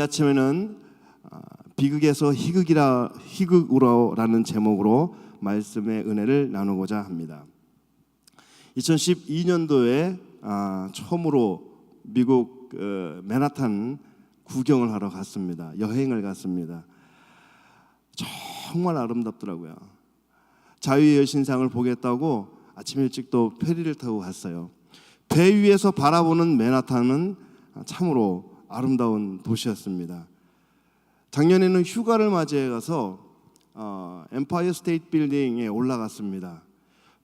아침에는 비극에서 희극으로라는 제목으로 말씀의 은혜를 나누고자 합니다. 2012년도에 처음으로 미국 맨하탄 구경을 하러 갔습니다. 여행을 갔습니다. 정말 아름답더라고요. 자유의 여신상을 보겠다고 아침 일찍 또 페리를 타고 갔어요. 배 위에서 바라보는 맨하탄은 참으로 아름다운 도시였습니다. 작년에는 휴가를 맞이해 가서 엠파이어 스테이트 빌딩에 올라갔습니다.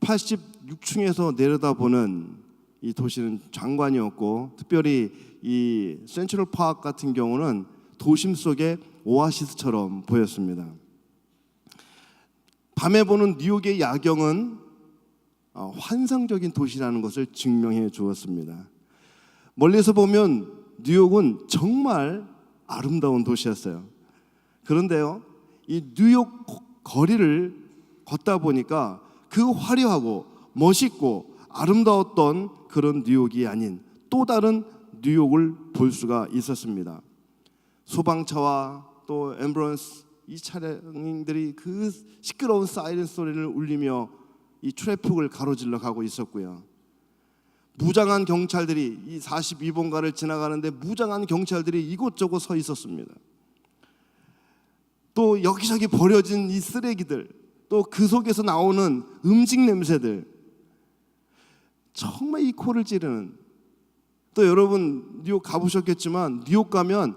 86층에서 내려다보는 이 도시는 장관이었고, 특별히 이 센트럴 파크 같은 경우는 도심 속의 오아시스처럼 보였습니다. 밤에 보는 뉴욕의 야경은 환상적인 도시라는 것을 증명해 주었습니다. 멀리서 보면 뉴욕은 정말 아름다운 도시였어요. 그런데요, 이 뉴욕 거리를 걷다 보니까 그 화려하고 멋있고 아름다웠던 그런 뉴욕이 아닌 또 다른 뉴욕을 볼 수가 있었습니다. 소방차와 또 앰뷸런스 이 차량들이 그 시끄러운 사이렌 소리를 울리며 이 트래픽을 가로질러 가고 있었고요. 무장한 경찰들이 이 42번가를 지나가는데 무장한 경찰들이 이곳저곳 서 있었습니다. 또 여기저기 버려진 이 쓰레기들, 또 그 속에서 나오는 음식 냄새들, 정말 이 코를 찌르는. 또 여러분 뉴욕 가보셨겠지만 뉴욕 가면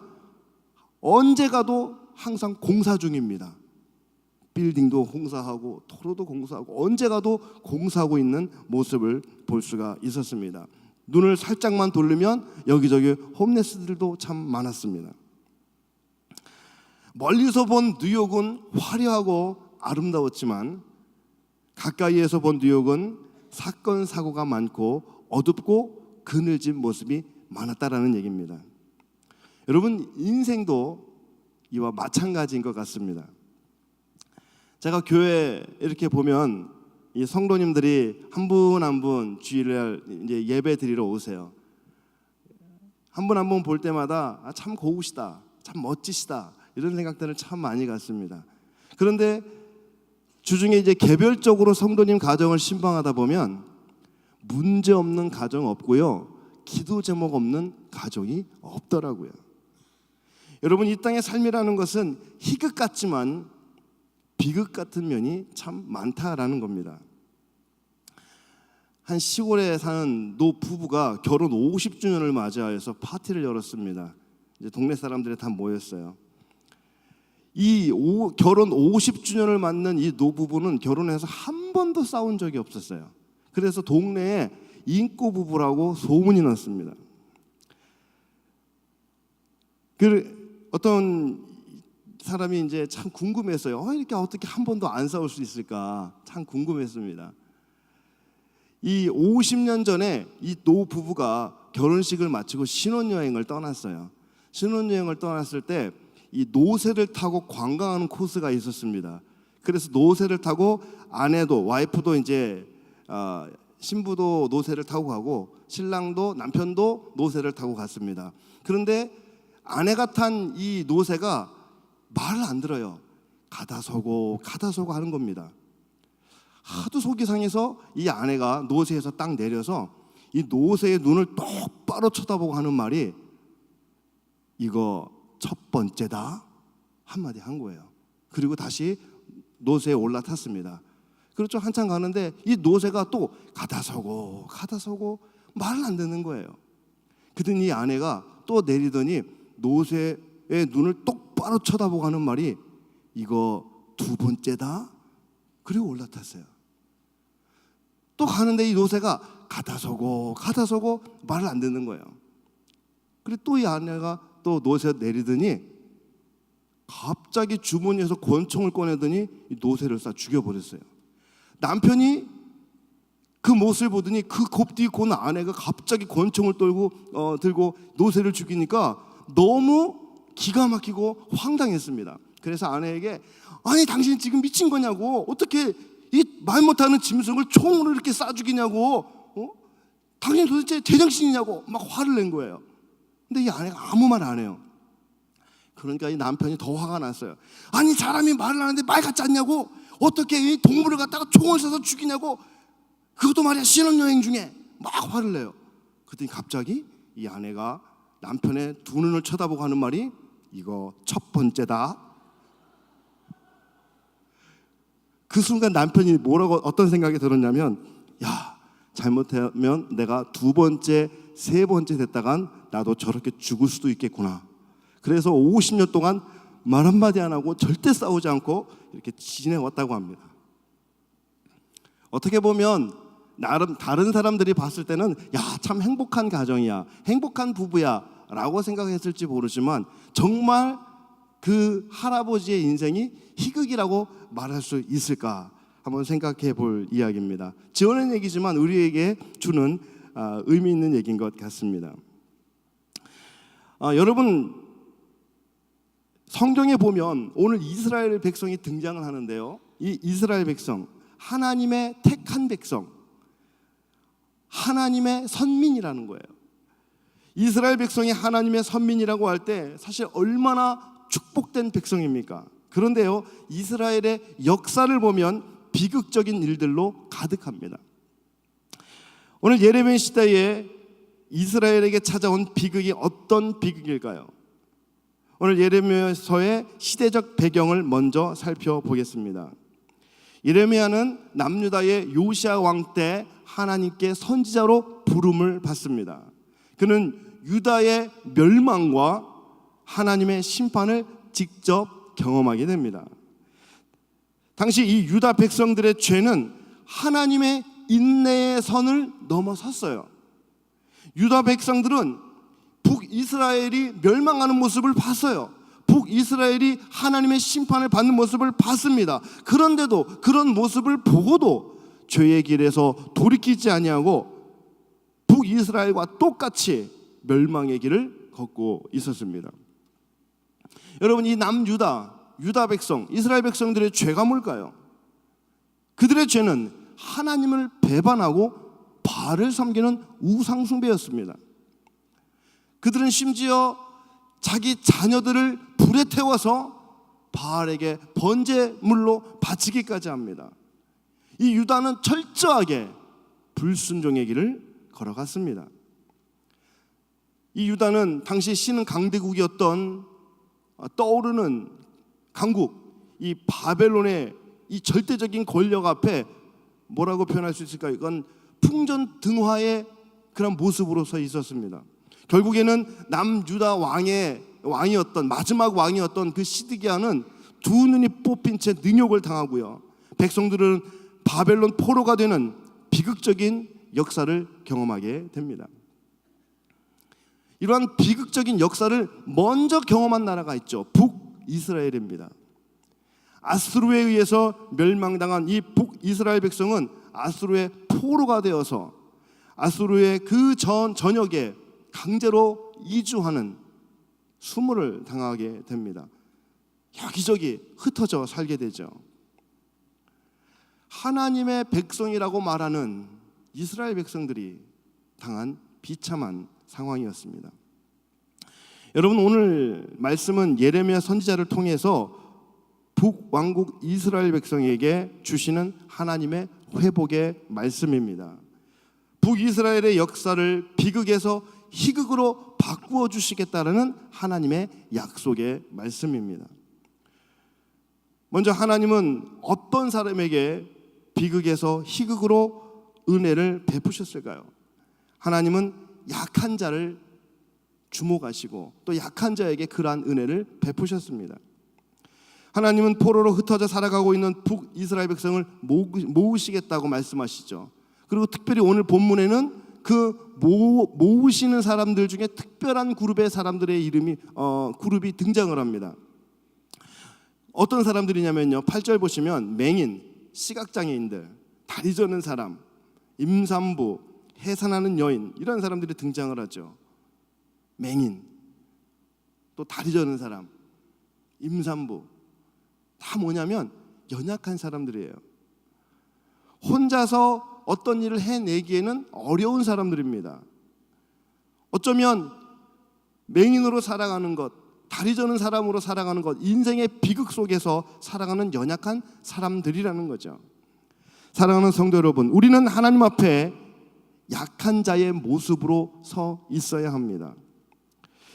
언제 가도 항상 공사 중입니다. 빌딩도 공사하고 도로도 공사하고 언제 가도 공사하고 있는 모습을 볼 수가 있었습니다. 눈을 살짝만 돌리면 여기저기 홈레스들도 참 많았습니다. 멀리서 본 뉴욕은 화려하고 아름다웠지만 가까이에서 본 뉴욕은 사건 사고가 많고 어둡고 그늘진 모습이 많았다라는 얘기입니다. 여러분, 인생도 이와 마찬가지인 것 같습니다. 제가 교회 이렇게 보면 이 성도님들이 한 분 한 분 주일날 이제 예배 드리러 오세요. 한 분 한 분 볼 때마다 참 고우시다, 참 멋지시다, 이런 생각들을 참 많이 갖습니다. 그런데 주중에 이제 개별적으로 성도님 가정을 신방하다 보면 문제 없는 가정 없고요, 기도 제목 없는 가정이 없더라고요. 여러분, 이 땅의 삶이라는 것은 희극 같지만 비극 같은 면이 참 많다라는 겁니다. 한 시골에 사는 노 부부가 결혼 50주년을 맞이하여서 파티를 열었습니다. 이제 동네 사람들이 다 모였어요. 결혼 50주년을 맞는 이 노부부는 결혼해서 한 번도 싸운 적이 없었어요. 그래서 동네에 인꼬 부부라고 소문이 났습니다. 어떤 사람이 이제 참 궁금했어요. 이렇게 어떻게 한 번도 안 싸울 수 있을까 참 궁금했습니다. 이 50년 전에 이 노부부가 결혼식을 마치고 신혼여행을 떠났어요. 신혼여행을 떠났을 때 이 노새를 타고 관광하는 코스가 있었습니다. 그래서 노새를 타고 아내도 와이프도 이제 신부도 노새를 타고 가고 신랑도 남편도 노새를 타고 갔습니다. 그런데 아내가 탄 이 노새가 말을 안 들어요. 가다 서고 하는 겁니다. 하도 속이 상해서 이 아내가 노새에서 딱 내려서 이 노새의 눈을 똑바로 쳐다보고 하는 말이 이거 첫 번째다 한마디 한 거예요. 그리고 다시 노새에 올라탔습니다. 그렇죠. 한참 가는데 이 노새가 또 가다 서고 말을 안 듣는 거예요. 그랬더니 이 아내가 또 내리더니 노새의 눈을 똑바로 쳐다보고 하는 말이 이거 두 번째다. 그리고 올라탔어요. 또 가는데 이 노새가 가다 서고 말을 안 듣는 거예요. 그리고 또 이 아내가 또 노새 내리더니 갑자기 주머니에서 권총을 꺼내더니 이 노새를 쏴 죽여버렸어요. 남편이 그 모습을 보더니 그 곱디 고는 아내가 갑자기 권총을 들고 노새를 죽이니까 너무 기가 막히고 황당했습니다. 그래서 아내에게 아니 당신 지금 미친 거냐고, 어떻게 이 말 못하는 짐승을 총으로 이렇게 쏴 죽이냐고, 당신 도대체 제정신이냐고 막 화를 낸 거예요. 근데 이 아내가 아무 말 안 해요. 그러니까 이 남편이 더 화가 났어요. 아니 사람이 말을 하는데 말 같지 않냐고, 어떻게 이 동물을 갖다가 총을 쏴서 죽이냐고, 그것도 말이야 신혼여행 중에, 막 화를 내요. 그랬더니 갑자기 이 아내가 남편의 두 눈을 쳐다보고 하는 말이, 이거 첫 번째다. 그 순간 남편이 뭐라고, 어떤 생각이 들었냐면, 야, 잘못하면 내가 두 번째, 세 번째 됐다간 나도 저렇게 죽을 수도 있겠구나. 그래서 50년 동안 말 한마디 안 하고 절대 싸우지 않고 이렇게 지내왔다고 합니다. 어떻게 보면 나름 다른 사람들이 봤을 때는 야, 참 행복한 가정이야, 행복한 부부야 라고 생각했을지 모르지만, 정말 그 할아버지의 인생이 희극이라고 말할 수 있을까 한번 생각해 볼 이야기입니다. 지어낸 얘기지만 우리에게 주는 의미 있는 얘기인 것 같습니다. 여러분, 성경에 보면 오늘 이스라엘 백성이 등장을 하는데요, 이 이스라엘 백성, 하나님의 택한 백성, 하나님의 선민이라는 거예요. 이스라엘 백성이 하나님의 선민이라고 할 때 사실 얼마나 축복된 백성입니까? 그런데요, 이스라엘의 역사를 보면 비극적인 일들로 가득합니다. 오늘 예레미야 시대에 이스라엘에게 찾아온 비극이 어떤 비극일까요? 오늘 예레미야서의 시대적 배경을 먼저 살펴보겠습니다. 예레미야는 남유다의 요시야 왕 때 하나님께 선지자로 부름을 받습니다. 그는 유다의 멸망과 하나님의 심판을 직접 경험하게 됩니다. 당시 이 유다 백성들의 죄는 하나님의 인내의 선을 넘어섰어요. 유다 백성들은 북이스라엘이 멸망하는 모습을 봤어요. 북이스라엘이 하나님의 심판을 받는 모습을 봤습니다. 그런데도 그런 모습을 보고도 죄의 길에서 돌이키지 아니하고 북이스라엘과 똑같이 멸망의 길을 걷고 있었습니다. 여러분, 이 남유다, 유다 백성, 이스라엘 백성들의 죄가 뭘까요? 그들의 죄는 하나님을 배반하고 바알을 섬기는 우상 숭배였습니다. 그들은 심지어 자기 자녀들을 불에 태워서 바알에게 번제물로 바치기까지 합니다. 이 유다는 철저하게 불순종의 길을 걸어갔습니다. 이 유다는 당시 신은 강대국이었던 떠오르는 강국, 이 바벨론의 이 절대적인 권력 앞에 뭐라고 표현할 수 있을까요? 이건 풍전등화의 그런 모습으로 서 있었습니다. 결국에는 남유다 왕이었던 마지막 왕이었던 그 시드기야는 두 눈이 뽑힌 채 능욕을 당하고요, 백성들은 바벨론 포로가 되는 비극적인 역사를 경험하게 됩니다. 이러한 비극적인 역사를 먼저 경험한 나라가 있죠. 북이스라엘입니다. 아수르에 의해서 멸망당한 이 북이스라엘 백성은 아수르의 포로가 되어서 아수르의 그 전역에 강제로 이주하는 수모를 당하게 됩니다. 여기저기 흩어져 살게 되죠. 하나님의 백성이라고 말하는 이스라엘 백성들이 당한 비참한 상황이었습니다. 여러분, 오늘 말씀은 예레미야 선지자를 통해서 북왕국 이스라엘 백성에게 주시는 하나님의 회복의 말씀입니다. 북이스라엘의 역사를 비극에서 희극으로 바꾸어 주시겠다라는 하나님의 약속의 말씀입니다. 먼저 하나님은 어떤 사람에게 비극에서 희극으로 은혜를 베푸셨을까요? 하나님은 약한 자를 주목하시고 또 약한 자에게 그러한 은혜를 베푸셨습니다. 하나님은 포로로 흩어져 살아가고 있는 북이스라엘 백성을 모으시겠다고 말씀하시죠. 그리고 특별히 오늘 본문에는 그 모으시는 사람들 중에 특별한 그룹의 사람들의 그룹이 등장을 합니다. 어떤 사람들이냐면요, 8절 보시면 맹인, 시각장애인들, 다리 저는 사람, 임산부, 해산하는 여인, 이런 사람들이 등장을 하죠. 맹인, 또 다리 저는 사람, 임산부, 다 뭐냐면 연약한 사람들이에요. 혼자서 어떤 일을 해내기에는 어려운 사람들입니다. 어쩌면 맹인으로 살아가는 것, 다리 저는 사람으로 살아가는 것, 인생의 비극 속에서 살아가는 연약한 사람들이라는 거죠. 사랑하는 성도 여러분, 우리는 하나님 앞에 약한 자의 모습으로 서 있어야 합니다.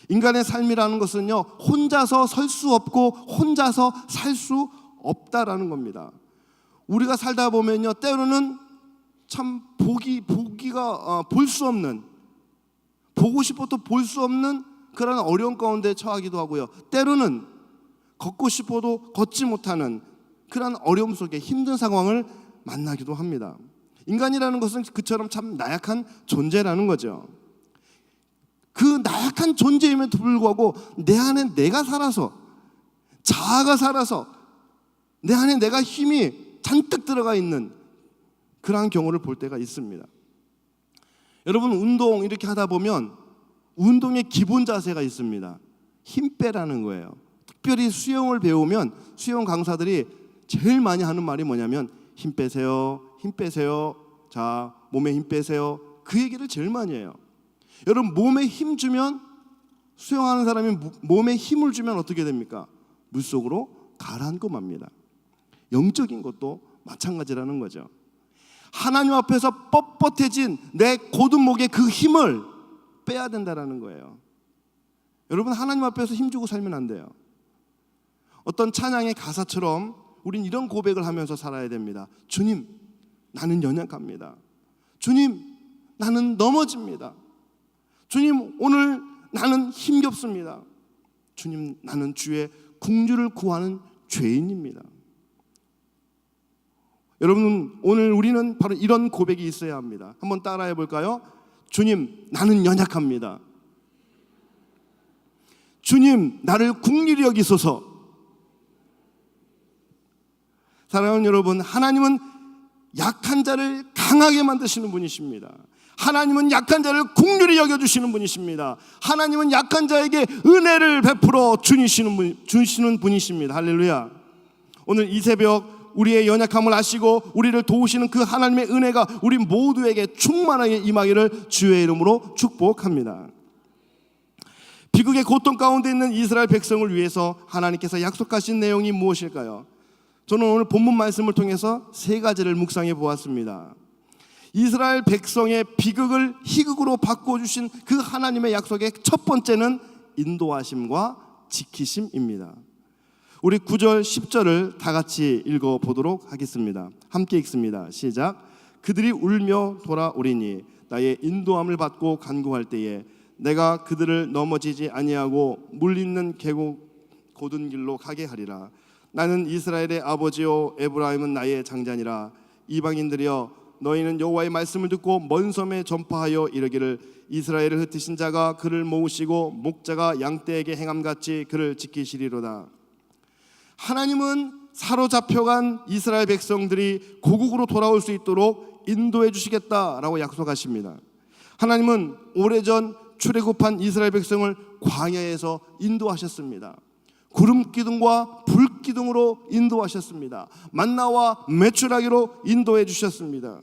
인간의 삶이라는 것은요, 혼자서 설 수 없고 혼자서 살 수 없다라는 겁니다. 우리가 살다 보면요, 때로는 참 보기가 볼 수 없는, 보고 싶어도 볼 수 없는 그런 어려운 가운데 처하기도 하고요, 때로는 걷고 싶어도 걷지 못하는 그런 어려움 속에 힘든 상황을 만나기도 합니다. 인간이라는 것은 그처럼 참 나약한 존재라는 거죠. 그 나약한 존재임에도 불구하고 내 안에 내가 살아서, 자아가 살아서 내 안에 내가 힘이 잔뜩 들어가 있는 그러한 경우를 볼 때가 있습니다. 여러분, 운동 이렇게 하다 보면 운동의 기본 자세가 있습니다. 힘 빼라는 거예요. 특별히 수영을 배우면 수영 강사들이 제일 많이 하는 말이 뭐냐면 힘 빼세요, 힘 빼세요, 자 몸에 힘 빼세요, 그 얘기를 제일 많이 해요. 여러분, 몸에 힘 주면, 수영하는 사람이 몸에 힘을 주면 어떻게 됩니까? 물속으로 가라앉고 맙니다. 영적인 것도 마찬가지라는 거죠. 하나님 앞에서 뻣뻣해진 내 곧은 목의 그 힘을 빼야 된다는 거예요. 여러분, 하나님 앞에서 힘주고 살면 안 돼요. 어떤 찬양의 가사처럼 우린 이런 고백을 하면서 살아야 됩니다. 주님, 나는 연약합니다. 주님, 나는 넘어집니다. 주님, 오늘 나는 힘겹습니다. 주님, 나는 주의 긍휼을 구하는 죄인입니다. 여러분, 오늘 우리는 바로 이런 고백이 있어야 합니다. 한번 따라해 볼까요? 주님, 나는 연약합니다. 주님, 나를 긍휼히 여기소서. 사랑하는 여러분, 하나님은 약한 자를 강하게 만드시는 분이십니다. 하나님은 약한 자를 긍휼히 여겨주시는 분이십니다. 하나님은 약한 자에게 은혜를 베풀어 주시는 분이십니다. 할렐루야. 오늘 이 새벽 우리의 연약함을 아시고 우리를 도우시는 그 하나님의 은혜가 우리 모두에게 충만하게 임하기를 주의 이름으로 축복합니다. 비극의 고통 가운데 있는 이스라엘 백성을 위해서 하나님께서 약속하신 내용이 무엇일까요? 저는 오늘 본문 말씀을 통해서 세 가지를 묵상해 보았습니다. 이스라엘 백성의 비극을 희극으로 바꿔주신 그 하나님의 약속의 첫 번째는 인도하심과 지키심입니다. 우리 9절 10절을 다 같이 읽어보도록 하겠습니다. 함께 읽습니다. 시작. 그들이 울며 돌아오리니 나의 인도함을 받고 간구할 때에 내가 그들을 넘어지지 아니하고 물 있는 계곡 곧은 길로 가게 하리라. 나는 이스라엘의 아버지요 에브라임은 나의 장자니라. 이방인들이여 너희는 여호와의 말씀을 듣고 먼 섬에 전파하여 이르기를 이스라엘을 흩으신 자가 그를 모으시고 목자가 양떼에게 행함같이 그를 지키시리로다. 하나님은 사로잡혀간 이스라엘 백성들이 고국으로 돌아올 수 있도록 인도해 주시겠다라고 약속하십니다. 하나님은 오래전 출애굽한 이스라엘 백성을 광야에서 인도하셨습니다. 구름 기둥과 불 기둥으로 인도하셨습니다. 만나와 메추라기로 인도해 주셨습니다.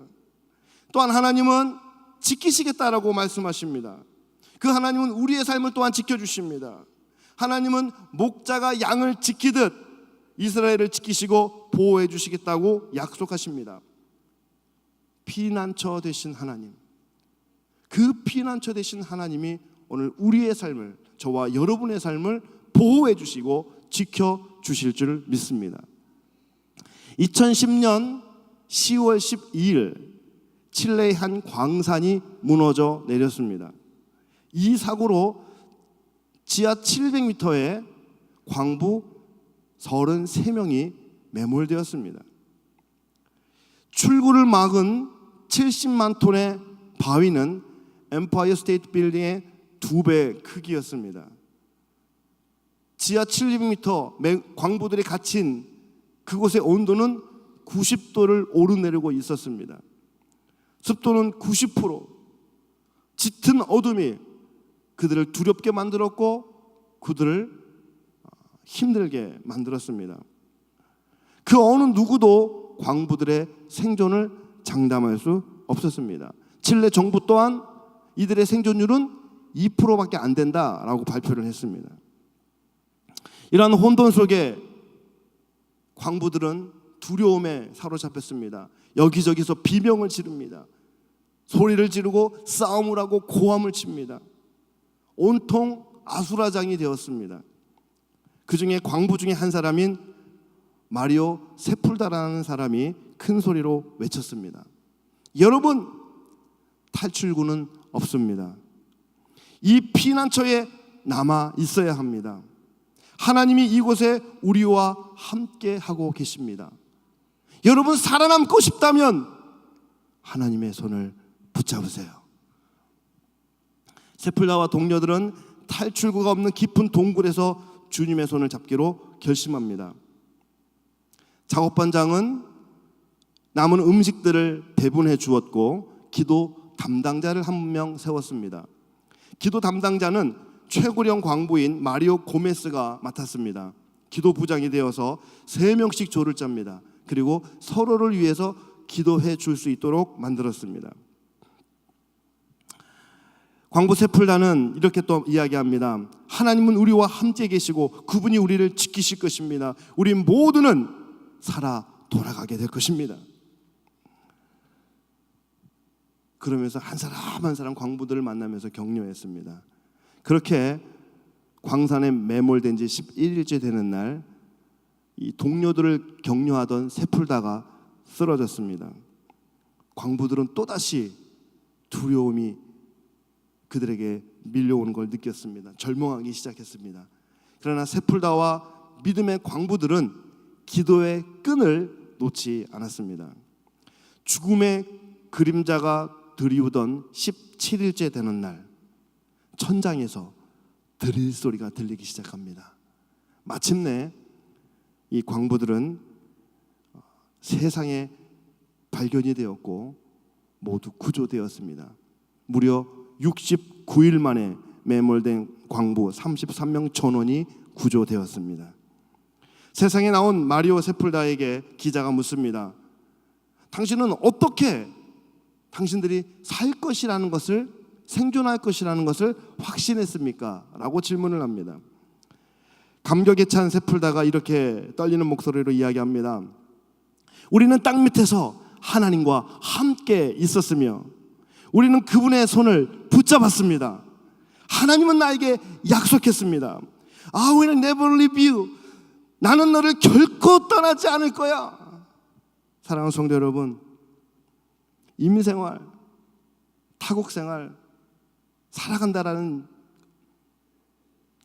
또한 하나님은 지키시겠다라고 말씀하십니다. 그 하나님은 우리의 삶을 또한 지켜주십니다. 하나님은 목자가 양을 지키듯 이스라엘을 지키시고 보호해 주시겠다고 약속하십니다. 피난처 되신 하나님, 그 피난처 되신 하나님이 오늘 우리의 삶을, 저와 여러분의 삶을 보호해 주시고 지켜 주실 줄 믿습니다. 2010년 10월 12일 칠레의 한 광산이 무너져 내렸습니다. 이 사고로 지하 700m의 광부 33명이 매몰되었습니다. 출구를 막은 70만 톤의 바위는 엠파이어 스테이트 빌딩의 2배 크기였습니다. 지하 700m 광부들이 갇힌 그곳의 온도는 90도를 오르내리고 있었습니다. 습도는 90%, 짙은 어둠이 그들을 두렵게 만들었고 그들을 힘들게 만들었습니다. 그 어느 누구도 광부들의 생존을 장담할 수 없었습니다. 칠레 정부 또한 이들의 생존율은 2%밖에 안 된다라고 발표를 했습니다. 이러한 혼돈 속에 광부들은 두려움에 사로잡혔습니다. 여기저기서 비명을 지릅니다. 소리를 지르고 싸움을 하고 고함을 칩니다. 온통 아수라장이 되었습니다. 그 중에 광부 중에 한 사람인 마리오 세풀다라는 사람이 큰 소리로 외쳤습니다. 여러분, 탈출구는 없습니다. 이 피난처에 남아 있어야 합니다. 하나님이 이곳에 우리와 함께 하고 계십니다. 여러분, 살아남고 싶다면 하나님의 손을 붙잡으세요. 세풀다와 동료들은 탈출구가 없는 깊은 동굴에서 주님의 손을 잡기로 결심합니다. 작업반장은 남은 음식들을 배분해 주었고 기도 담당자를 한 명 세웠습니다. 기도 담당자는 최고령 광부인 마리오 고메스가 맡았습니다. 기도 부장이 되어서 3명씩 조를 짭니다. 그리고 서로를 위해서 기도해 줄 수 있도록 만들었습니다. 광부 세풀다는 이렇게 또 이야기합니다. 하나님은 우리와 함께 계시고 그분이 우리를 지키실 것입니다. 우리 모두는 살아 돌아가게 될 것입니다. 그러면서 한 사람 한 사람 광부들을 만나면서 격려했습니다. 그렇게 광산에 매몰된 지 11일째 되는 날, 이 동료들을 격려하던 세풀다가 쓰러졌습니다. 광부들은 또다시 두려움이 그들에게 밀려오는 걸 느꼈습니다. 절망하기 시작했습니다. 그러나 세풀다와 믿음의 광부들은 기도의 끈을 놓지 않았습니다. 죽음의 그림자가 드리우던 17일째 되는 날, 천장에서 드릴 소리가 들리기 시작합니다. 마침내 이 광부들은 세상에 발견이 되었고 모두 구조되었습니다. 무려 69일 만에 매몰된 광부 33명 전원이 구조되었습니다. 세상에 나온 마리오 세풀다에게 기자가 묻습니다. 당신은 어떻게 당신들이 살 것이라는 것을, 생존할 것이라는 것을 확신했습니까? 라고 질문을 합니다. 감격에 찬 세풀다가 이렇게 떨리는 목소리로 이야기합니다. 우리는 땅 밑에서 하나님과 함께 있었으며 우리는 그분의 손을 붙잡았습니다. 하나님은 나에게 약속했습니다. I will never leave you. 나는 너를 결코 떠나지 않을 거야. 사랑하는 성도 여러분, 임생활, 타국생활 살아간다라는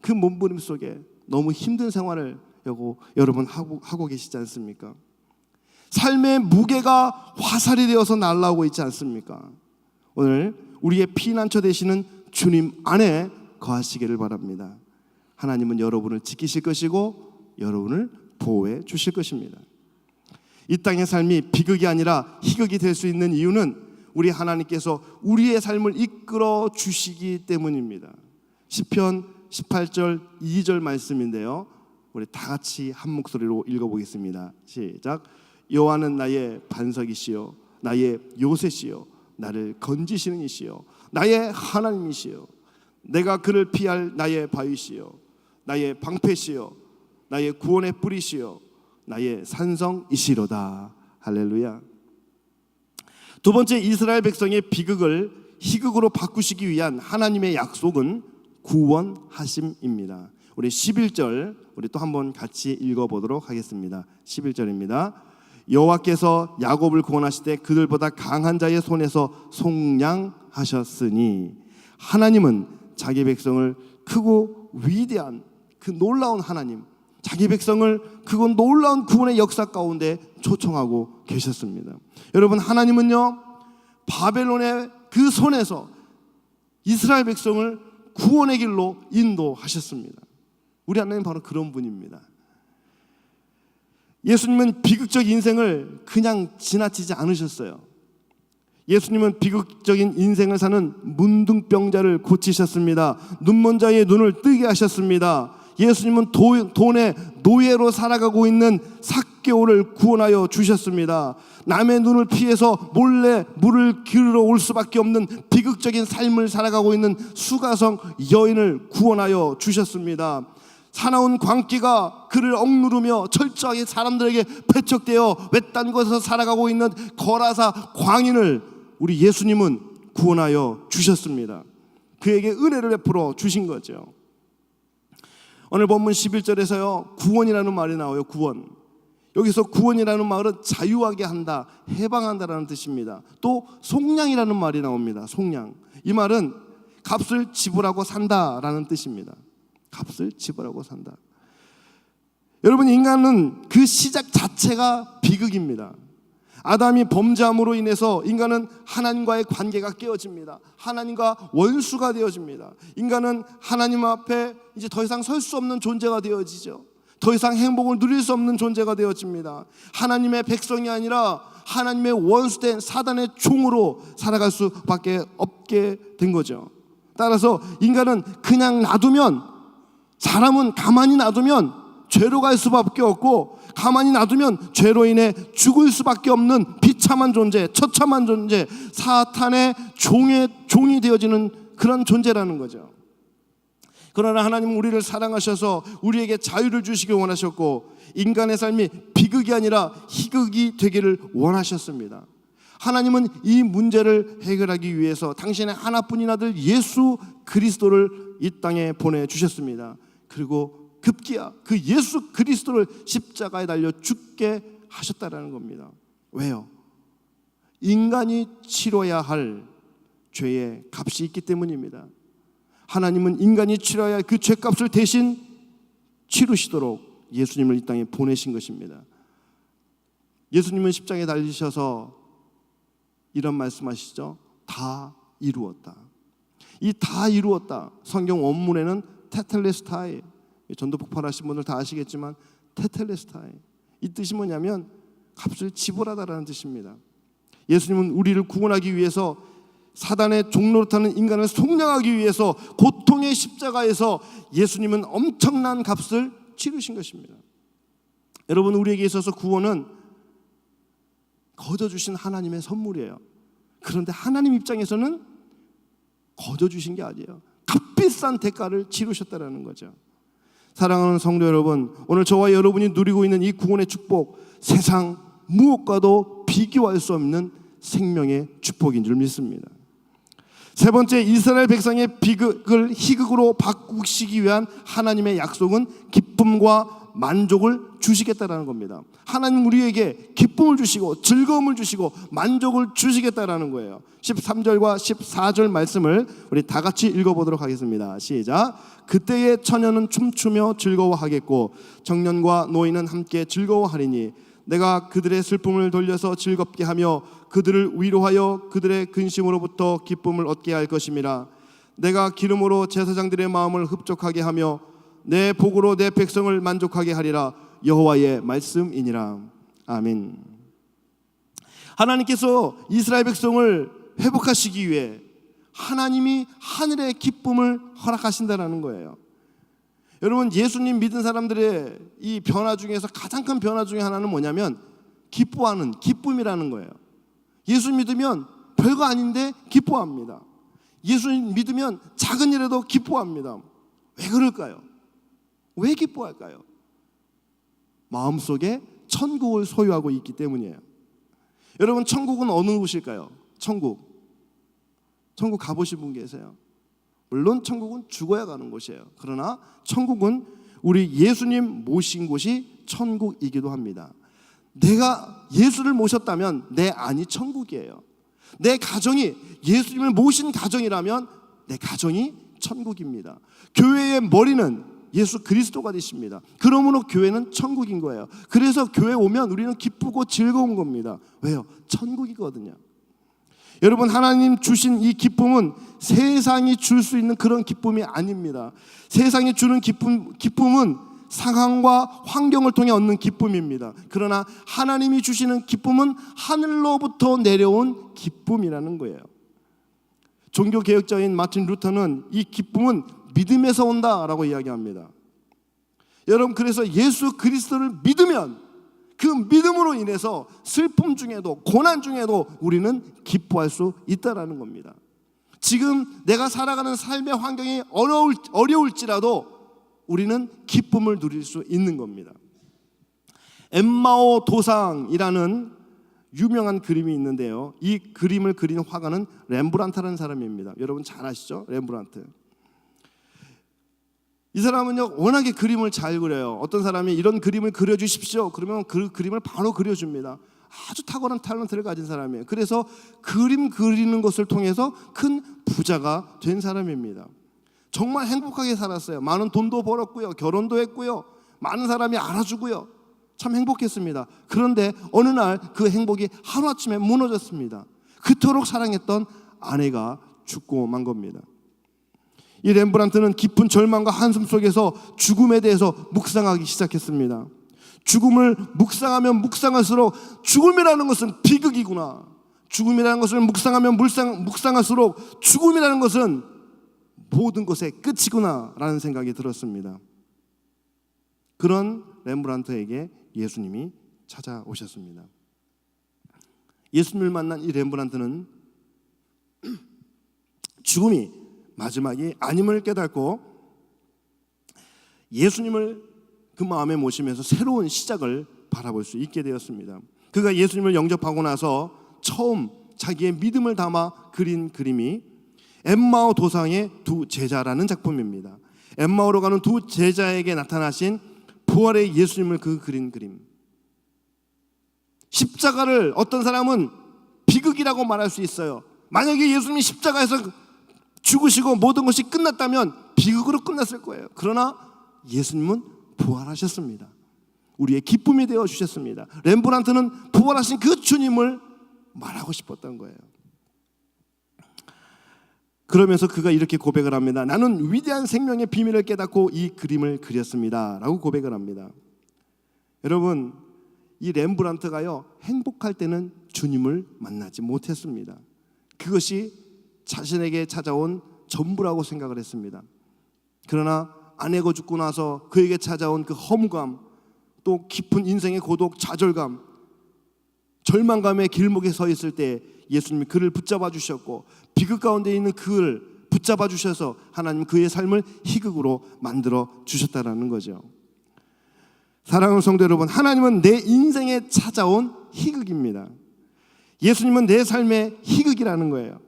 그 몸부림 속에 너무 힘든 생활을 여러분 하고 계시지 않습니까? 삶의 무게가 화살이 되어서 날아오고 있지 않습니까? 오늘 우리의 피난처 되시는 주님 안에 거하시기를 바랍니다. 하나님은 여러분을 지키실 것이고 여러분을 보호해 주실 것입니다. 이 땅의 삶이 비극이 아니라 희극이 될 수 있는 이유는 우리 하나님께서 우리의 삶을 이끌어 주시기 때문입니다. 시편 18절 2절 말씀인데요, 우리 다 같이 한 목소리로 읽어보겠습니다. 시작. 여호와는 나의 반석이시요 나의 요새시요 나를 건지시는 이시요 나의 하나님이시요 내가 그를 피할 나의 바위시요 나의 방패시요 나의 구원의 뿌리시요 나의 산성이시로다. 할렐루야. 두 번째, 이스라엘 백성의 비극을 희극으로 바꾸시기 위한 하나님의 약속은 구원하심입니다. 우리 11절 우리 또 한번 같이 읽어보도록 하겠습니다. 11절입니다. 여호와께서 야곱을 구원하실 때 그들보다 강한 자의 손에서 속량하셨으니 하나님은 자기 백성을 크고 위대한 그 놀라운 하나님, 자기 백성을 그건 놀라운 구원의 역사 가운데 초청하고 계셨습니다. 여러분, 하나님은요 바벨론의 그 손에서 이스라엘 백성을 구원의 길로 인도하셨습니다. 우리 하나님 바로 그런 분입니다. 예수님은 비극적 인생을 그냥 지나치지 않으셨어요. 예수님은 비극적인 인생을 사는 문둥병자를 고치셨습니다. 눈먼 자의 눈을 뜨게 하셨습니다. 예수님은 돈의 노예로 살아가고 있는 삭개오를 구원하여 주셨습니다. 남의 눈을 피해서 몰래 물을 기르러 올 수밖에 없는 비극적인 삶을 살아가고 있는 수가성 여인을 구원하여 주셨습니다. 사나운 광기가 그를 억누르며 철저하게 사람들에게 배척되어 외딴 곳에서 살아가고 있는 거라사 광인을 우리 예수님은 구원하여 주셨습니다. 그에게 은혜를 베풀어 주신 거죠. 오늘 본문 11절에서요, 구원이라는 말이 나와요. 구원. 여기서 구원이라는 말은 자유하게 한다, 해방한다라는 뜻입니다. 또 속량이라는 말이 나옵니다. 속량. 이 말은 값을 지불하고 산다라는 뜻입니다. 값을 지불하고 산다. 여러분, 인간은 그 시작 자체가 비극입니다. 아담이 범죄함으로 인해서 인간은 하나님과의 관계가 깨어집니다. 하나님과 원수가 되어집니다. 인간은 하나님 앞에 이제 더 이상 설 수 없는 존재가 되어지죠. 더 이상 행복을 누릴 수 없는 존재가 되어집니다. 하나님의 백성이 아니라 하나님의 원수된 사단의 종으로 살아갈 수밖에 없게 된 거죠. 따라서 인간은 그냥 놔두면, 사람은 가만히 놔두면 죄로 갈 수밖에 없고, 가만히 놔두면 죄로 인해 죽을 수밖에 없는 비참한 존재, 처참한 존재, 사탄의 종이 되어지는 그런 존재라는 거죠. 그러나 하나님은 우리를 사랑하셔서 우리에게 자유를 주시길 원하셨고, 인간의 삶이 비극이 아니라 희극이 되기를 원하셨습니다. 하나님은 이 문제를 해결하기 위해서 당신의 하나뿐인 아들 예수 그리스도를 이 땅에 보내주셨습니다. 그리고 급기야 그 예수 그리스도를 십자가에 달려 죽게 하셨다라는 겁니다. 왜요? 인간이 치러야 할 죄의 값이 있기 때문입니다. 하나님은 인간이 치러야 할 그 죄값을 대신 치르시도록 예수님을 이 땅에 보내신 것입니다. 예수님은 십자가에 달리셔서 이런 말씀하시죠. 다 이루었다. 이 다 이루었다, 성경 원문에는 테텔레스타이, 전도 폭발하신 분들 다 아시겠지만 테텔레스타이, 이 뜻이 뭐냐면 값을 지불하다라는 뜻입니다. 예수님은 우리를 구원하기 위해서, 사단의 종노릇하는 인간을 속량하기 위해서 고통의 십자가에서 예수님은 엄청난 값을 치르신 것입니다. 여러분, 우리에게 있어서 구원은 거저 주신 하나님의 선물이에요. 그런데 하나님 입장에서는 거저 주신 게 아니에요. 값비싼 대가를 치르셨다는 거죠. 사랑하는 성도 여러분, 오늘 저와 여러분이 누리고 있는 이 구원의 축복, 세상 무엇과도 비교할 수 없는 생명의 축복인 줄 믿습니다. 세 번째, 이스라엘 백성의 비극을 희극으로 바꾸시기 위한 하나님의 약속은 기쁨과 만족을 주시겠다라는 겁니다. 하나님 우리에게 기쁨을 주시고 즐거움을 주시고 만족을 주시겠다라는 거예요. 13절과 14절 말씀을 우리 다 같이 읽어보도록 하겠습니다. 시작. 그때의 처녀는 춤추며 즐거워하겠고 청년과 노인은 함께 즐거워하리니 내가 그들의 슬픔을 돌려서 즐겁게 하며 그들을 위로하여 그들의 근심으로부터 기쁨을 얻게 할 것임이라. 내가 기름으로 제사장들의 마음을 흡족하게 하며 내 복으로 내 백성을 만족하게 하리라. 여호와의 말씀이니라. 아멘. 하나님께서 이스라엘 백성을 회복하시기 위해 하나님이 하늘의 기쁨을 허락하신다는 거예요. 여러분, 예수님 믿은 사람들의 이 변화 중에서 가장 큰 변화 중에 하나는 뭐냐면 기뻐하는 기쁨이라는 거예요. 예수 믿으면 별거 아닌데 기뻐합니다. 예수 믿으면 작은 일에도 기뻐합니다. 왜 그럴까요? 왜 기뻐할까요? 마음속에 천국을 소유하고 있기 때문이에요. 여러분, 천국은 어느 곳일까요? 천국 가보신 분 계세요? 물론 천국은 죽어야 가는 곳이에요. 그러나 천국은 우리 예수님 모신 곳이 천국이기도 합니다. 내가 예수를 모셨다면 내 안이 천국이에요. 내 가정이 예수님을 모신 가정이라면 내 가정이 천국입니다. 교회의 머리는 예수 그리스도가 되십니다. 그러므로 교회는 천국인 거예요. 그래서 교회 오면 우리는 기쁘고 즐거운 겁니다. 왜요? 천국이거든요. 여러분, 하나님 주신 이 기쁨은 세상이 줄 수 있는 그런 기쁨이 아닙니다. 세상이 주는 기쁨은 상황과 환경을 통해 얻는 기쁨입니다. 그러나 하나님이 주시는 기쁨은 하늘로부터 내려온 기쁨이라는 거예요. 종교개혁자인 마틴 루터는 이 기쁨은 믿음에서 온다라고 이야기합니다. 여러분, 그래서 예수 그리스도를 믿으면 그 믿음으로 인해서 슬픔 중에도 고난 중에도 우리는 기뻐할 수 있다라는 겁니다. 지금 내가 살아가는 삶의 환경이 어려울지라도 우리는 기쁨을 누릴 수 있는 겁니다. 엠마오 도상이라는 유명한 그림이 있는데요, 이 그림을 그린 화가는 렘브란트라는 사람입니다. 여러분 잘 아시죠? 렘브란트. 이 사람은요 워낙에 그림을 잘 그려요. 어떤 사람이 이런 그림을 그려주십시오 그러면 그 그림을 바로 그려줍니다. 아주 탁월한 탤런트를 가진 사람이에요. 그래서 그림 그리는 것을 통해서 큰 부자가 된 사람입니다. 정말 행복하게 살았어요. 많은 돈도 벌었고요, 결혼도 했고요, 많은 사람이 알아주고요, 참 행복했습니다. 그런데 어느 날 그 행복이 하루아침에 무너졌습니다. 그토록 사랑했던 아내가 죽고 만 겁니다. 이 렘브란트는 깊은 절망과 한숨 속에서 죽음에 대해서 묵상하기 시작했습니다. 죽음을 묵상하면 묵상할수록 죽음이라는 것은 비극이구나, 죽음이라는 것을 묵상하면 묵상할수록 죽음이라는 것은 모든 것의 끝이구나 라는 생각이 들었습니다. 그런 렘브란트에게 예수님이 찾아오셨습니다. 예수님을 만난 이 렘브란트는 죽음이 마지막이 아님을 깨닫고 예수님을 그 마음에 모시면서 새로운 시작을 바라볼 수 있게 되었습니다. 그가 예수님을 영접하고 나서 처음 자기의 믿음을 담아 그린 그림이 엠마오 도상의 두 제자라는 작품입니다. 엠마오로 가는 두 제자에게 나타나신 부활의 예수님을 그린 그림. 십자가를 어떤 사람은 비극이라고 말할 수 있어요. 만약에 예수님이 십자가에서 죽으시고 모든 것이 끝났다면 비극으로 끝났을 거예요. 그러나 예수님은 부활하셨습니다. 우리의 기쁨이 되어 주셨습니다. 렘브란트는 부활하신 그 주님을 말하고 싶었던 거예요. 그러면서 그가 이렇게 고백을 합니다. 나는 위대한 생명의 비밀을 깨닫고 이 그림을 그렸습니다 라고 고백을 합니다. 여러분, 이 렘브란트가요 행복할 때는 주님을 만나지 못했습니다. 그것이 자신에게 찾아온 전부라고 생각을 했습니다. 그러나 아내가 죽고 나서 그에게 찾아온 그 허무감, 또 깊은 인생의 고독, 좌절감, 절망감의 길목에 서 있을 때 예수님이 그를 붙잡아 주셨고, 비극 가운데 있는 그를 붙잡아 주셔서 하나님 그의 삶을 희극으로 만들어 주셨다라는 거죠. 사랑하는 성도 여러분, 하나님은 내 인생에 찾아온 희극입니다. 예수님은 내 삶의 희극이라는 거예요.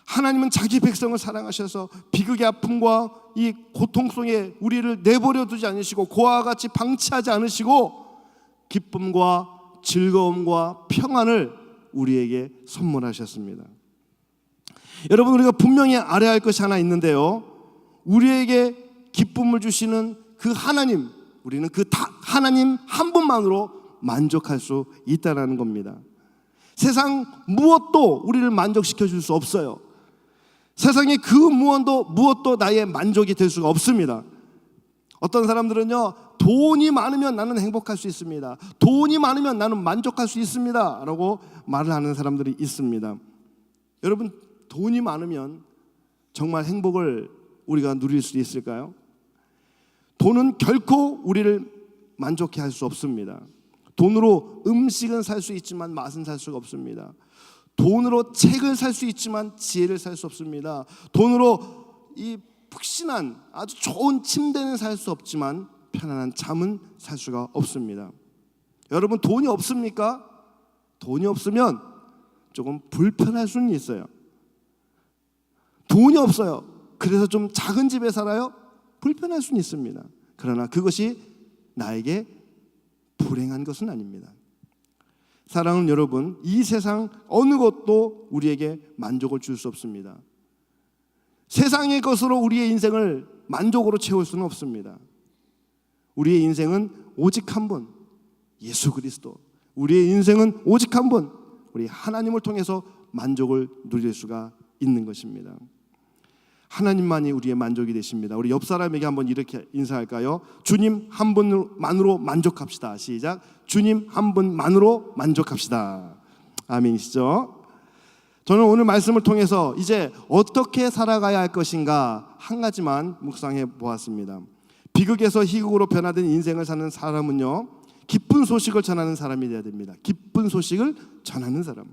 하나님은 자기 백성을 사랑하셔서 비극의 아픔과 이 고통 속에 우리를 내버려 두지 않으시고 고아와 같이 방치하지 않으시고 기쁨과 즐거움과 평안을 우리에게 선물하셨습니다. 여러분, 우리가 분명히 알아야 할 것이 하나 있는데요, 우리에게 기쁨을 주시는 그 하나님, 우리는 그 하나님 한 분만으로 만족할 수 있다는 겁니다. 세상 무엇도 우리를 만족시켜 줄 수 없어요. 세상의 그 무엇도 나의 만족이 될 수가 없습니다. 어떤 사람들은요, 돈이 많으면 나는 행복할 수 있습니다, 돈이 많으면 나는 만족할 수 있습니다 라고 말을 하는 사람들이 있습니다. 여러분, 돈이 많으면 정말 행복을 우리가 누릴 수 있을까요? 돈은 결코 우리를 만족해 할 수 없습니다. 돈으로 음식은 살 수 있지만 맛은 살 수가 없습니다. 돈으로 책을 살 수 있지만 지혜를 살 수 없습니다. 돈으로 이 푹신한 아주 좋은 침대는 살 수 없지만 편안한 잠은 살 수가 없습니다. 여러분, 돈이 없습니까? 돈이 없으면 조금 불편할 수는 있어요. 돈이 없어요. 그래서 좀 작은 집에 살아요? 불편할 수는 있습니다. 그러나 그것이 나에게 불행한 것은 아닙니다. 사랑하는 여러분, 이 세상 어느 것도 우리에게 만족을 줄 수 없습니다. 세상의 것으로 우리의 인생을 만족으로 채울 수는 없습니다. 우리의 인생은 오직 한 분, 예수 그리스도. 우리의 인생은 오직 한 분, 우리 하나님을 통해서 만족을 누릴 수가 있는 것입니다. 하나님만이 우리의 만족이 되십니다. 우리 옆 사람에게 한번 이렇게 인사할까요? 주님 한 분만으로 만족합시다. 시작. 주님 한 분만으로 만족합시다. 아멘이시죠? 저는 오늘 말씀을 통해서 이제 어떻게 살아가야 할 것인가 한 가지만 묵상해 보았습니다. 비극에서 희극으로 변화된 인생을 사는 사람은요, 기쁜 소식을 전하는 사람이 되어야 됩니다. 기쁜 소식을 전하는 사람.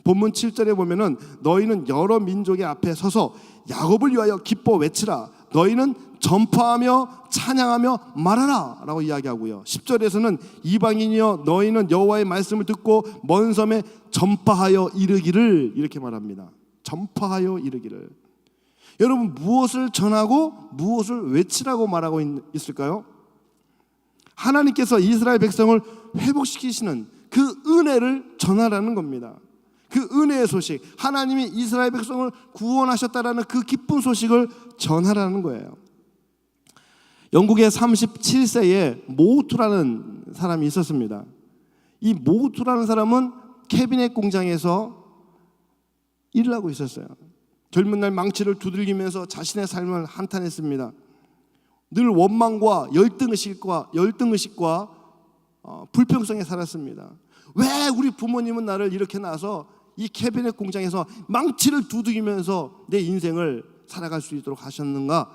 본문 7절에 보면은 너희는 여러 민족의 앞에 서서 야곱을 위하여 기뻐 외치라. 너희는 전파하며 찬양하며 말하라 라고 이야기하고요. 10절에서는 이방인이여 너희는 여호와의 말씀을 듣고 먼 섬에 전파하여 이르기를 이렇게 말합니다. 전파하여 이르기를. 여러분, 무엇을 전하고 무엇을 외치라고 말하고 있을까요? 하나님께서 이스라엘 백성을 회복시키시는 그 은혜를 전하라는 겁니다. 그 은혜의 소식, 하나님이 이스라엘 백성을 구원하셨다라는 그 기쁜 소식을 전하라는 거예요. 영국의 37세의 모우투라는 사람이 있었습니다. 이 모우투라는 사람은 캐비넷 공장에서 일을 하고 있었어요. 젊은 날 망치를 두들기면서 자신의 삶을 한탄했습니다. 늘 원망과 열등의식과 불평성에 살았습니다. 왜 우리 부모님은 나를 이렇게 낳아서 이 캐비넷 공장에서 망치를 두들기면서 내 인생을 살아갈 수 있도록 하셨는가?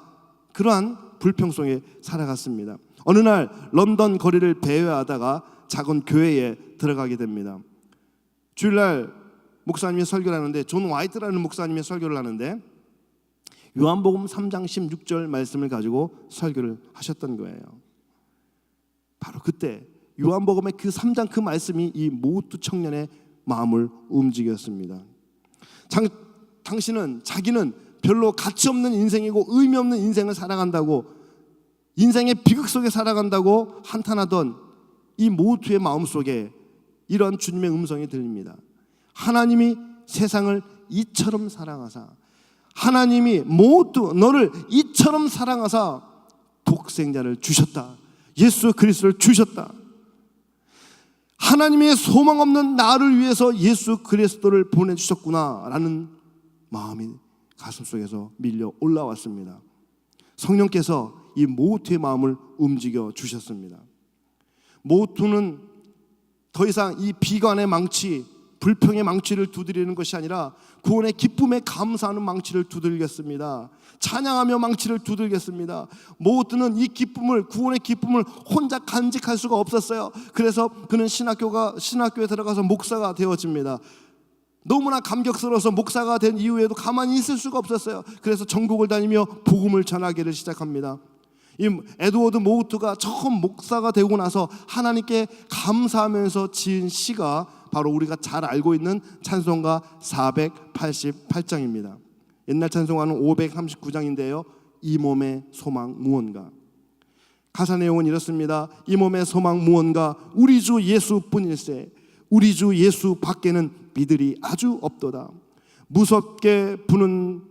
그러한 불평성에 살아갔습니다. 어느 날 런던 거리를 배회하다가 작은 교회에 들어가게 됩니다. 주일날 목사님이 설교를 하는데, 존 화이트라는 목사님이 설교를 하는데 요한복음 3장 16절 말씀을 가지고 설교를 하셨던 거예요. 바로 그때 요한복음의 그 3장 그 말씀이 이 모우투 청년의 마음을 움직였습니다. 당신은 자기는 별로 가치 없는 인생이고 의미 없는 인생을 살아간다고, 인생의 비극 속에 살아간다고 한탄하던 이 모우투의 마음속에 이런 주님의 음성이 들립니다. 하나님이 세상을 이처럼 사랑하사, 하나님이 모두 너를 이처럼 사랑하사 독생자를 주셨다. 예수 그리스도를 주셨다. 하나님의 소망 없는 나를 위해서 예수 그리스도를 보내주셨구나 라는 마음이 가슴속에서 밀려 올라왔습니다. 성령께서 이 모우투의 마음을 움직여 주셨습니다. 모우투는 더 이상 이 비관의 망치, 불평의 망치를 두드리는 것이 아니라 구원의 기쁨에 감사하는 망치를 두들겼습니다. 찬양하며 망치를 두들겼습니다. 모우투는 이 기쁨을, 구원의 기쁨을 혼자 간직할 수가 없었어요. 그래서 그는 신학교에 들어가서 목사가 되어집니다. 너무나 감격스러워서 목사가 된 이후에도 가만히 있을 수가 없었어요. 그래서 전국을 다니며 복음을 전하기를 시작합니다. 이 에드워드 모우투가 처음 목사가 되고 나서 하나님께 감사하면서 지은 시가 바로 우리가 잘 알고 있는 찬송가 488장입니다. 옛날 찬송가는 539장인데요. 이 몸의 소망 무언가. 가사 내용은 이렇습니다. 이 몸의 소망 무언가 우리 주 예수뿐일세. 우리 주 예수 밖에는 비들이 아주 없도다. 무섭게 부는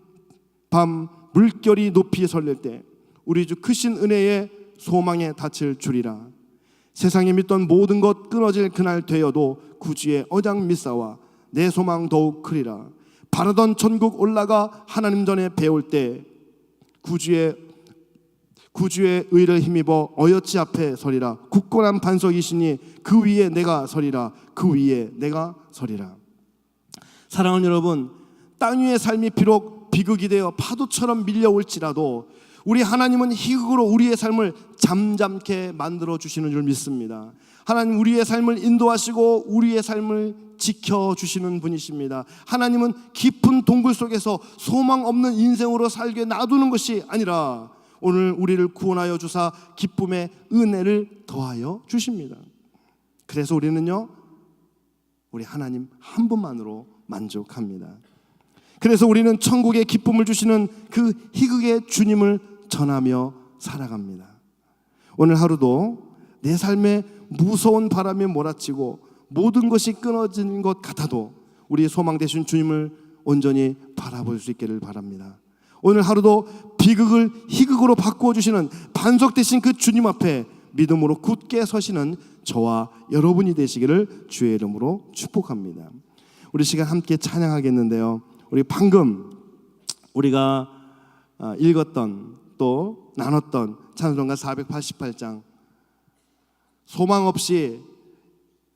밤 물결이 높이 설릴 때 우리 주 크신 은혜에 소망에 닫힐 줄이라. 세상에 믿던 모든 것 끊어질 그날 되어도 구주의 언약 믿사와 내 소망 더욱 크리라. 바라던 천국 올라가 하나님 전에 배울 때 구주의 의를 힘입어 어여치 앞에 서리라. 굳건한 반석이시니 그 위에 내가 서리라. 그 위에 내가 서리라. 사랑하는 여러분, 땅 위의 삶이 비록 비극이 되어 파도처럼 밀려올지라도 우리 하나님은 희극으로 우리의 삶을 잠잠케 만들어 주시는 줄 믿습니다. 하나님 우리의 삶을 인도하시고 우리의 삶을 지켜주시는 분이십니다. 하나님은 깊은 동굴 속에서 소망 없는 인생으로 살게 놔두는 것이 아니라 오늘 우리를 구원하여 주사 기쁨의 은혜를 더하여 주십니다. 그래서 우리는요, 우리 하나님 한 분만으로 만족합니다. 그래서 우리는 천국의 기쁨을 주시는 그 희극의 주님을 전하며 살아갑니다. 오늘 하루도 내 삶에 무서운 바람이 몰아치고 모든 것이 끊어진 것 같아도 우리의 소망 되신 주님을 온전히 바라볼 수 있기를 바랍니다. 오늘 하루도 비극을 희극으로 바꾸어 주시는 반석 되신 그 주님 앞에 믿음으로 굳게 서시는 저와 여러분이 되시기를 주의 이름으로 축복합니다. 우리 시간 함께 찬양하겠는데요, 우리 방금 우리가 읽었던 또 나눴던 찬송가 488장, 소망 없이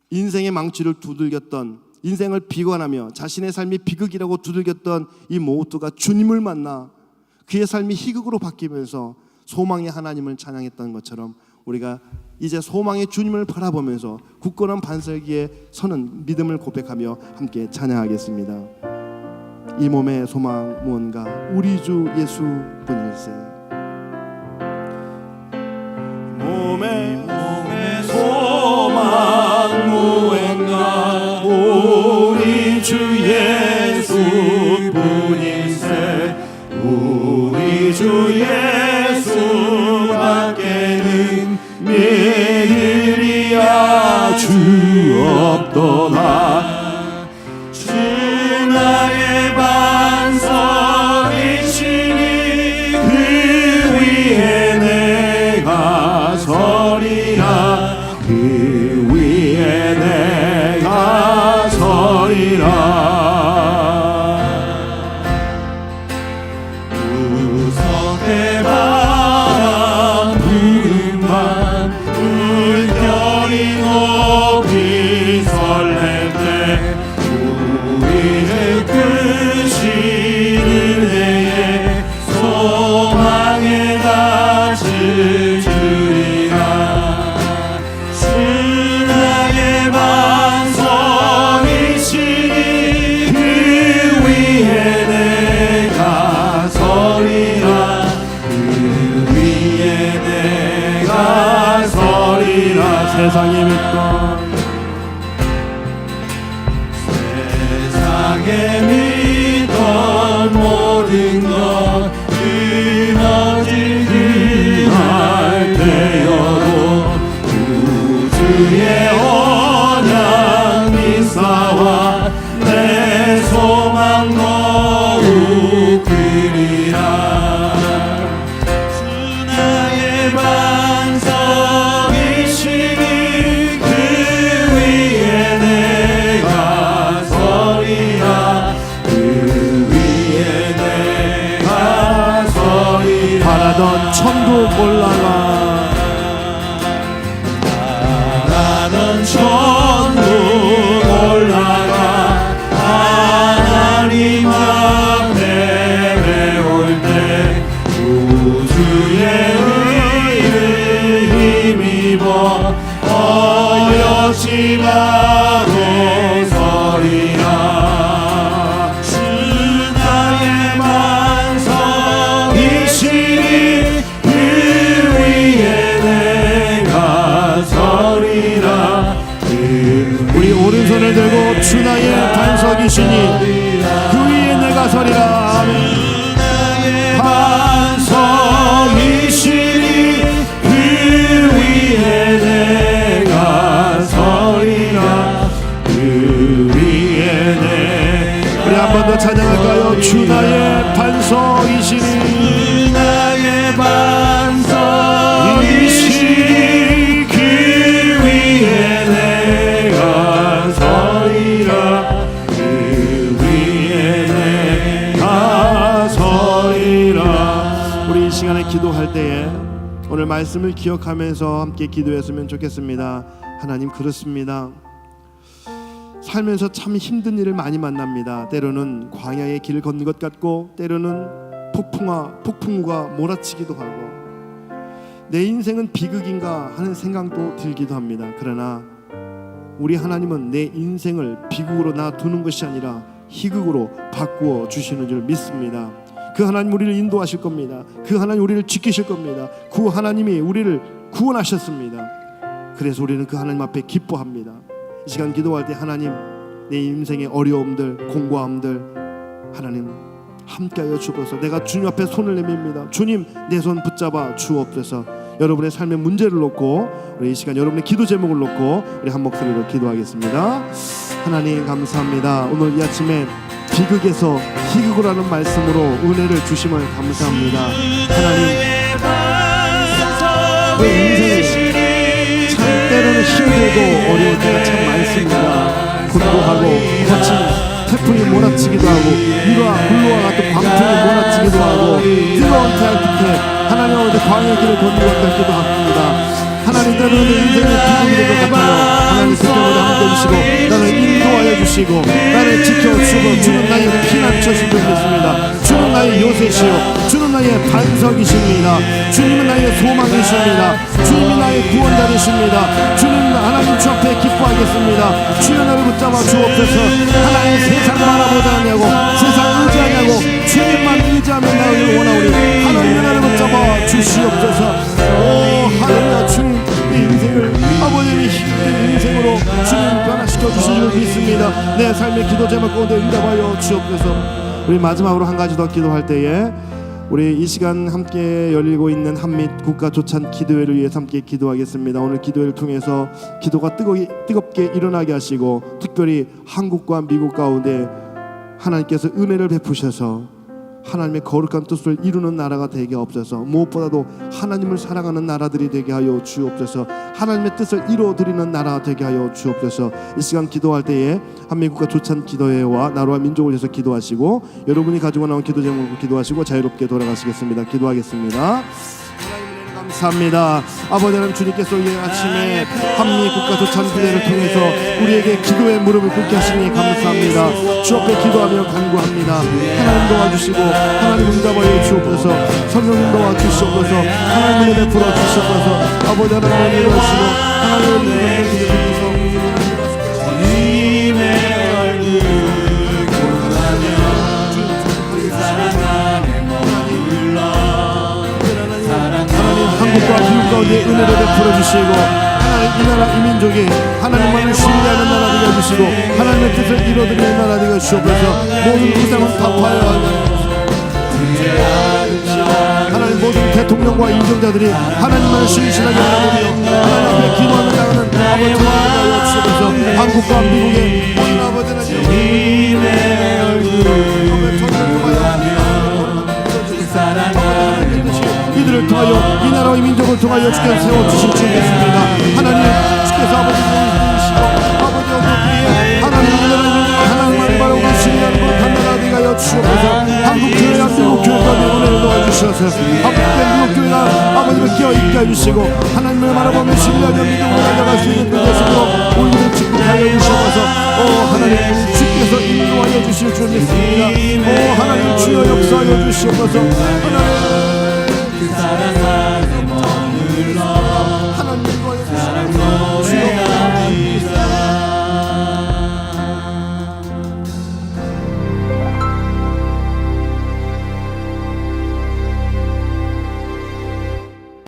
인생의 망치를 두들겼던, 인생을 비관하며 자신의 삶이 비극이라고 두들겼던 이 모우투가 주님을 만나 그의 삶이 희극으로 바뀌면서 소망의 하나님을 찬양했던 것처럼 우리가 이제 소망의 주님을 바라보면서 굳건한 반석 위에 서는 믿음을 고백하며 함께 찬양하겠습니다. 이 몸의 소망 무언가 우리 주 예수뿐일세. 몸에 소망 무언가 우리 주 예수뿐일세. 우리 주 예수밖에는 믿으리야 주 없도다. 주 나의 반석이시니 그 위에 내가 서리라. 그 위에 내가 서리라. 무섭게 바람 부는 밤 물결이 높이 설렐 때 우리의 끝이 은혜의 소망에 닿을 줄이라. 주 나의 반석이시니 그 위에 내가 서리라. 그 위에 내가 서리라. 세상에 믿던 모든 것 끊어질 그날 되어도 구주의 언약 미사와 내 소망 더욱 크리라. 주 나의 반석이시니 그 위에 내가 서리라. 바라던 천국 올라가 바라던 천국 올라가 하나님 앞에 배울 때 구주의 의를 힘입어 어여지마로 서리라. 우리 오른손을 들고 주 나의 반석이시니 그 위에 내가 서리라. 반석이시니 그 위에 내가 서리라. 그 위에 우리 한 번 더 찬양할까요? 주 나의 반석이시니 나의 반석이시니 그 위에 내가 서리라. 그 위에 내가 서리라. 우리 이 시간에 기도할 때에 오늘 말씀을 기억하면서 함께 기도했으면 좋겠습니다. 하나님, 그렇습니다. 살면서 참 힘든 일을 많이 만납니다. 때로는 광야의 길을 걷는 것 같고 때로는 폭풍우가 몰아치기도 하고 내 인생은 비극인가 하는 생각도 들기도 합니다. 그러나 우리 하나님은 내 인생을 비극으로 놔두는 것이 아니라 희극으로 바꾸어 주시는 줄 믿습니다. 그 하나님 우리를 인도하실 겁니다. 그 하나님 우리를 지키실 겁니다. 그 하나님이 우리를 구원하셨습니다. 그래서 우리는 그 하나님 앞에 기뻐합니다. 이 시간 기도할 때 하나님, 내 인생의 어려움들, 공고함들 하나님 함께하여 주옵소서. 내가 주님 앞에 손을 내밉니다. 주님, 내 손 붙잡아 주옵소서. 여러분의 삶의 문제를 놓고 우리 이 시간 여러분의 기도 제목을 놓고 우리 한 목소리로 기도하겠습니다. 하나님 감사합니다. 오늘 이 아침에 비극에서 희극으로 하는 말씀으로 은혜를 주심을 감사합니다. 하나님, 내 인생에 참 때로는 힘들고 어려울 때가 참 많습니다. 공고하고 거친 태풍이 몰아치기도 하고 비와 불과 같은 광풍이 몰아치기도 하고 뜨거운 태양 끝에 하나님 아버지 광야의 길을 걷는 것 같기도 합니다. 하나님, 때로는 내 인생의 비극이 될 것 같아요. 하나님 그때마다 함께 해주시고 나를 인도하여 주시고 나를 지켜주시고 주는 나의 피난처신 줄 믿습니다. 주는 나의 요새시요 주는 나의 반석이십니다. 주님은 나의 소망이십니다. 주님이 나의 구원자이십니다. 주님, 하나님 주 앞에 기뻐하겠습니다. 주여 나를 붙잡아 주옵소서. 하나님, 세상 바라보지 않냐고 세상 의지하냐고 주님만 의지하면 나를 원하오니 하나님 나를 붙잡아 주시옵소서. 오 할렐루야. 주님 원합니다. 내 삶의 기도 제목 가운데 응답하여 주옵소서. 우리 마지막으로 한 가지 더 기도할 때에 우리 이 시간 함께 열리고 있는 한미 국가 조찬 기도회를 위해서 함께 기도하겠습니다. 오늘 기도회를 통해서 기도가 뜨겁게 일어나게 하시고 특별히 한국과 미국 가운데 하나님께서 은혜를 베푸셔서 하나님의 거룩한 뜻을 이루는 나라가 되게 없어서 무엇보다도 하나님을 사랑하는 나라들이 되게 하여 주옵소서. 하나님의 뜻을 이루어드리는 나라가 되게 하여 주옵소서. 이 시간 기도할 때에 한미국가 조찬 기도회와 나라와 민족을 위해서 기도하시고 여러분이 가지고 나온 기도 제목으로 기도하시고 자유롭게 돌아가시겠습니다. 기도하겠습니다. 감사합니다. 아버지 하나님, 주님께서 이 아침에 한미 국가 조찬 기도회를 통해서 우리에게 기도의 무릎을 꿇게 하시니 감사합니다. 주 앞에 기도하며 간구합니다. 하나님 도와주시고 하나님 응답하여 주옵소서. 성령 도와주시옵소서. 하나님 은혜 베풀어 주시옵소서. 아버지 하나님 이루시고 하나님 은혜를 한국과 미국 가운데 은혜를 베풀어 주시고 하나님 이 나라 이 민족이 하나님만을 신뢰하는 나라 되게 해주시고 하나님의 뜻을 이루어드리는 나라 되게 주옵소서. 모든 우상은 타파하여 하나님 모든 대통령과 인정자들이 하나님만을 신실하게 하나님이여 하나님 앞에 기도하며 나가는 아버지 하나님을 주옵소서. 한국과 미국의 모든 아버지 이들을 통하여 이 나라와 이 민족을 통하여 주께서 세워주실 줄 믿습니다. 하나님 주께서 아버지를 이루시고 아버지 어머니의 하나님 이 나라 민족을 하나님만을 바라보고 신뢰하는 것 판단하게 하여 주옵소서. 한국교회와 미국교회가 은혜를 도와주셔서 한국교회 미국교회가 아버지를 깨어있게 해주시고 하나님을 바라보며 신뢰하며 믿음으로 나아갈 수 있는 그 대신으로 우리를 축복하여 주셔서 하나님 주께서 인도하여 주실 줄 믿습니다. 하나님 주여 역사하여 주시옵소서. 하나님